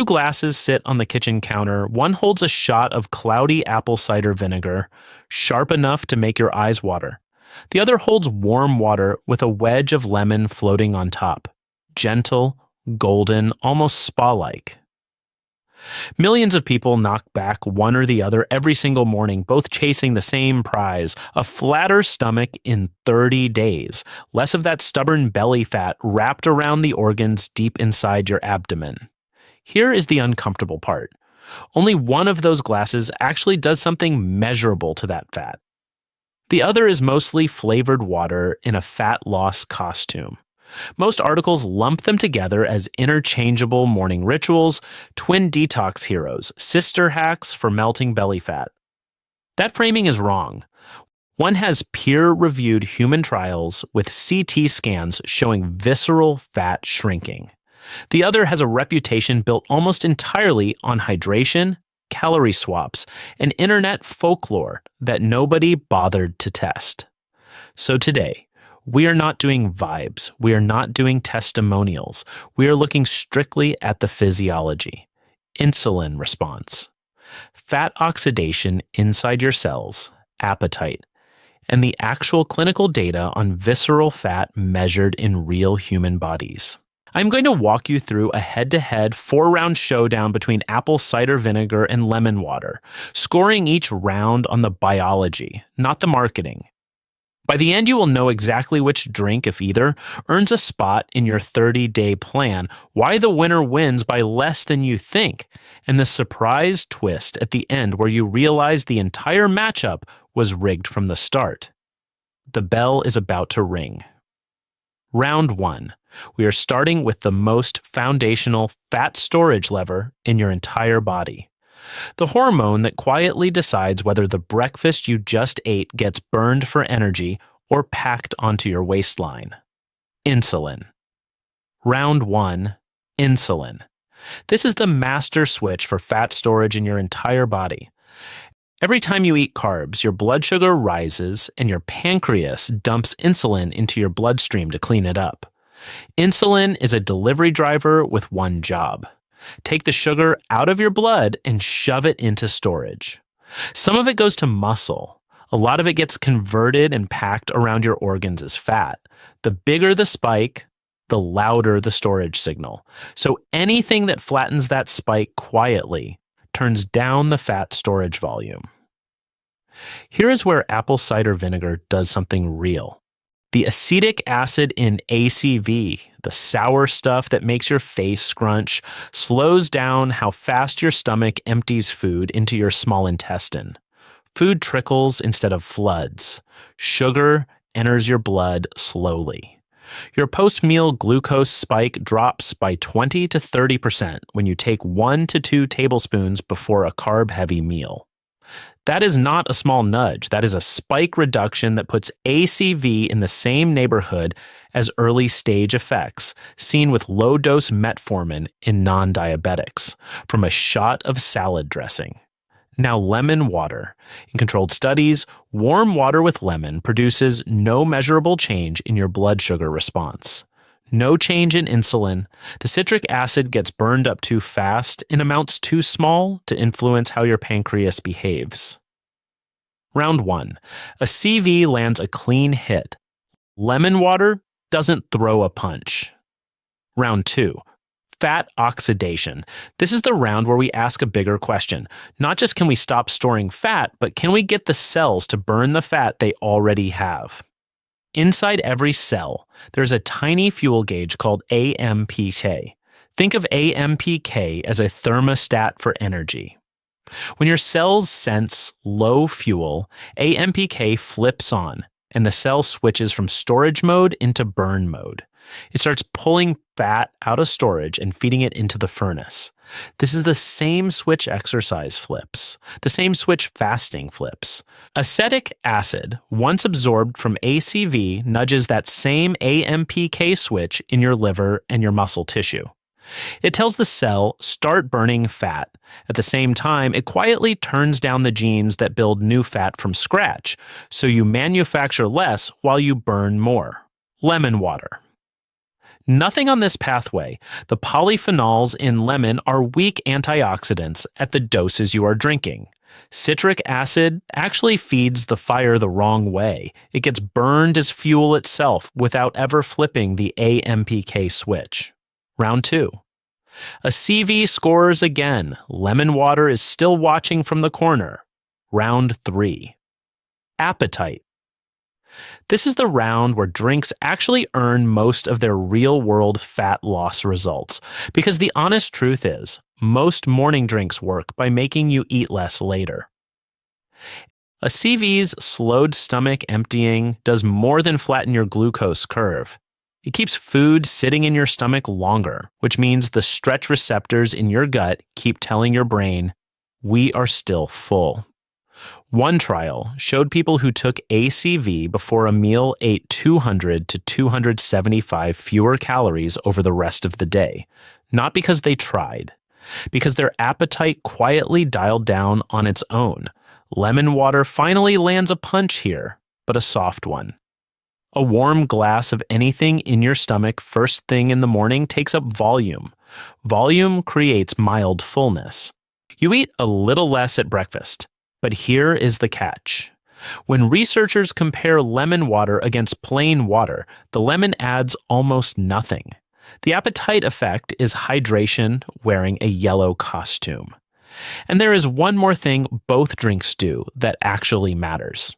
Two glasses sit on the kitchen counter. One holds a shot of cloudy apple cider vinegar, sharp enough to make your eyes water. The other holds warm water with a wedge of lemon floating on top. Gentle, golden, almost spa-like. Millions of people knock back one or the other every single morning, both chasing the same prize, a flatter stomach in 30 days, less of that stubborn belly fat wrapped around the organs deep inside your abdomen. Here is the uncomfortable part. Only one of those glasses actually does something measurable to that fat. The other is mostly flavored water in a fat loss costume. Most articles lump them together as interchangeable morning rituals, twin detox heroes, sister hacks for melting belly fat. That framing is wrong. One has peer-reviewed human trials with CT scans showing visceral fat shrinking. The other has a reputation built almost entirely on hydration, calorie swaps, and internet folklore that nobody bothered to test. So today, we are not doing vibes. We are not doing testimonials. We are looking strictly at the physiology, insulin response, fat oxidation inside your cells, appetite, and the actual clinical data on visceral fat measured in real human bodies. I'm going to walk you through a head-to-head 4-round showdown between apple cider vinegar and lemon water, scoring each round on the biology, not the marketing. By the end, you will know exactly which drink, if either, earns a spot in your 30-day plan, why the winner wins by less than you think, and the surprise twist at the end where you realize the entire matchup was rigged from the start. The bell is about to ring. Round 1. We are starting with the most foundational fat storage lever in your entire body. The hormone that quietly decides whether the breakfast you just ate gets burned for energy or packed onto your waistline. Insulin. Round 1. Insulin. This is the master switch for fat storage in your entire body. Every time you eat carbs, your blood sugar rises and your pancreas dumps insulin into your bloodstream to clean it up. Insulin is a delivery driver with one job. Take the sugar out of your blood and shove it into storage. Some of it goes to muscle. A lot of it gets converted and packed around your organs as fat. The bigger the spike, the louder the storage signal. So anything that flattens that spike quietly turns down the fat storage volume. Here is where apple cider vinegar does something real. The acetic acid in ACV, the sour stuff that makes your face scrunch, slows down how fast your stomach empties food into your small intestine. Food trickles instead of floods. Sugar enters your blood slowly. Your post-meal glucose spike drops by 20 to 30% when you take 1 to 2 tablespoons before a carb-heavy meal. That is not a small nudge. That is a spike reduction that puts ACV in the same neighborhood as early stage effects seen with low-dose metformin in non-diabetics from a shot of salad dressing. Now, lemon water. In controlled studies, warm water with lemon produces no measurable change in your blood sugar response. No change in insulin. The citric acid gets burned up too fast in amounts too small to influence how your pancreas behaves. Round 1. A CV lands a clean hit. Lemon water doesn't throw a punch. Round 2. Fat oxidation. This is the round where we ask a bigger question. Not just can we stop storing fat, but can we get the cells to burn the fat they already have? Inside every cell, there's a tiny fuel gauge called AMPK. Think of AMPK as a thermostat for energy. When your cells sense low fuel, AMPK flips on, and the cell switches from storage mode into burn mode. It starts pulling fat out of storage and feeding it into the furnace. This is the same switch exercise flips, the same switch fasting flips. Acetic acid, once absorbed from ACV, nudges that same AMPK switch in your liver and your muscle tissue. It tells the cell, start burning fat. At the same time, it quietly turns down the genes that build new fat from scratch, so you manufacture less while you burn more. Lemon water. Nothing on this pathway. The polyphenols in lemon are weak antioxidants at the doses you are drinking. Citric acid actually feeds the fire the wrong way. It gets burned as fuel itself without ever flipping the AMPK switch. Round 2. A CV scores again. Lemon water is still watching from the corner. Round 3. Appetite. This is the round where drinks actually earn most of their real-world fat loss results, because the honest truth is, most morning drinks work by making you eat less later. A CV's slowed stomach emptying does more than flatten your glucose curve. It keeps food sitting in your stomach longer, which means the stretch receptors in your gut keep telling your brain, we are still full. One trial showed people who took ACV before a meal ate 200 to 275 fewer calories over the rest of the day, not because they tried, because their appetite quietly dialed down on its own. Lemon water finally lands a punch here, but a soft one. A warm glass of anything in your stomach first thing in the morning takes up volume. Volume creates mild fullness. You eat a little less at breakfast. But here is the catch. When researchers compare lemon water against plain water, the lemon adds almost nothing. The appetite effect is hydration wearing a yellow costume. And there is one more thing both drinks do that actually matters.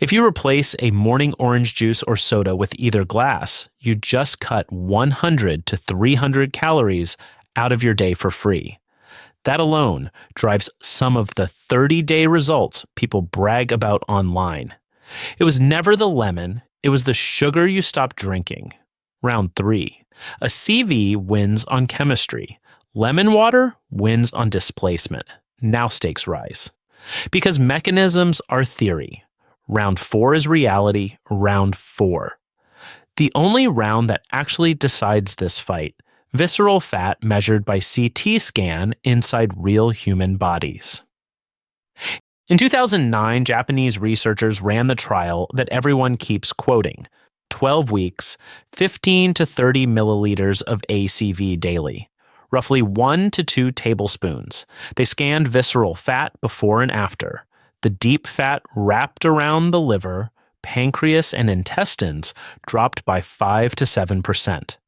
If you replace a morning orange juice or soda with either glass, you just cut 100 to 300 calories out of your day for free. That alone drives some of the 30-day results people brag about online. It was never the lemon, it was the sugar you stopped drinking. Round 3. A CV wins on chemistry. Lemon water wins on displacement. Now stakes rise. Because mechanisms are theory. Round 4 is reality. Round 4. The only round that actually decides this fight. Visceral fat measured by CT scan inside real human bodies. In 2009, Japanese researchers ran the trial that everyone keeps quoting. 12 weeks, 15 to 30 milliliters of ACV daily, roughly 1 to 2 tablespoons. They scanned visceral fat before and after. The deep fat wrapped around the liver, pancreas, and intestines dropped by 5 to 7%.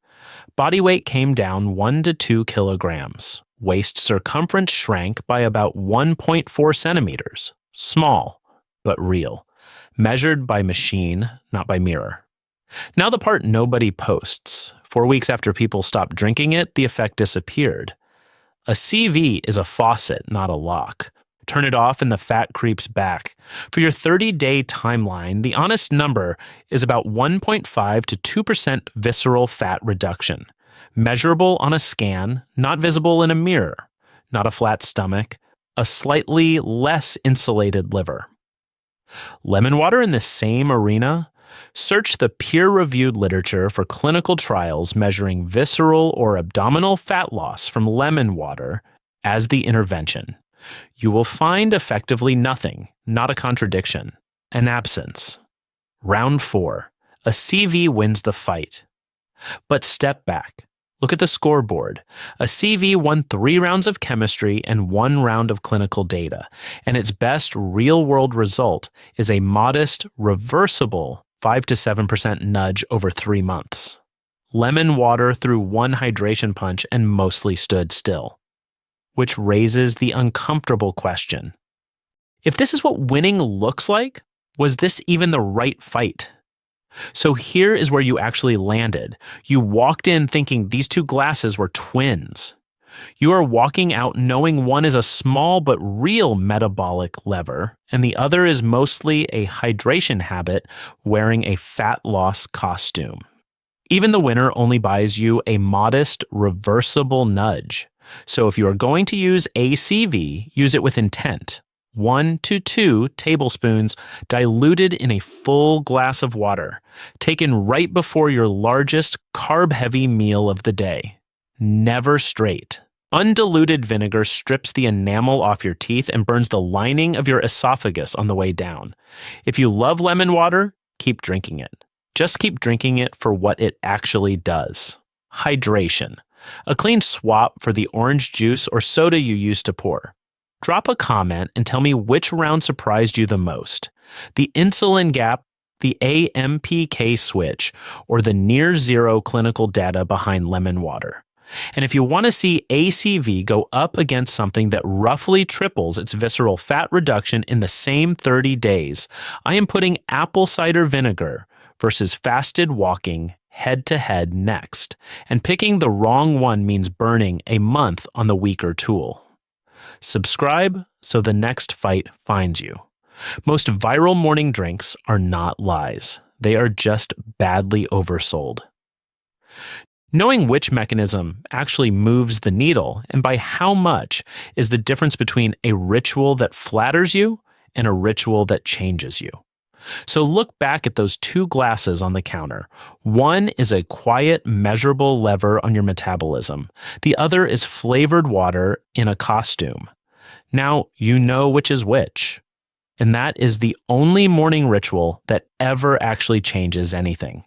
Body weight came down 1 to 2 kilograms. Waist circumference shrank by about 1.4 centimeters. Small, but real. Measured by machine, not by mirror. Now the part nobody posts. 4 weeks after people stopped drinking it, the effect disappeared. A CV is a faucet, not a lock. Turn it off and the fat creeps back. For your 30-day timeline, the honest number is about 1.5 to 2% visceral fat reduction. Measurable on a scan, not visible in a mirror. Not a flat stomach, a slightly less insulated liver. Lemon water in the same arena? Search the peer-reviewed literature for clinical trials measuring visceral or abdominal fat loss from lemon water as the intervention. You will find effectively nothing, not a contradiction, an absence. Round 4. A CV wins the fight. But step back. Look at the scoreboard. A CV won 3 rounds of chemistry and 1 round of clinical data, and its best real-world result is a modest, reversible 5 to 7% nudge over 3 months. Lemon water threw 1 hydration punch and mostly stood still. Which raises the uncomfortable question. If this is what winning looks like, was this even the right fight? So here is where you actually landed. You walked in thinking these 2 glasses were twins. You are walking out knowing one is a small but real metabolic lever, and the other is mostly a hydration habit wearing a fat loss costume. Even the winner only buys you a modest, reversible nudge. So if you are going to use ACV, use it with intent. 1 to 2 tablespoons diluted in a full glass of water, taken right before your largest carb-heavy meal of the day. Never straight. Undiluted vinegar strips the enamel off your teeth and burns the lining of your esophagus on the way down. If you love lemon water, keep drinking it. Just keep drinking it for what it actually does. Hydration. A clean swap for the orange juice or soda you used to pour. Drop a comment and tell me which round surprised you the most. The insulin gap, the AMPK switch, or the near zero clinical data behind lemon water. And if you want to see ACV go up against something that roughly triples its visceral fat reduction in the same 30 days, I am putting apple cider vinegar versus fasted walking head to head next. And picking the wrong one means burning a month on the weaker tool. Subscribe so the next fight finds you. Most viral morning drinks are not lies. They are just badly oversold. Knowing which mechanism actually moves the needle and by how much is the difference between a ritual that flatters you and a ritual that changes you. So look back at those two glasses on the counter. One is a quiet, measurable lever on your metabolism. The other is flavored water in a costume. Now you know which is which. And that is the only morning ritual that ever actually changes anything.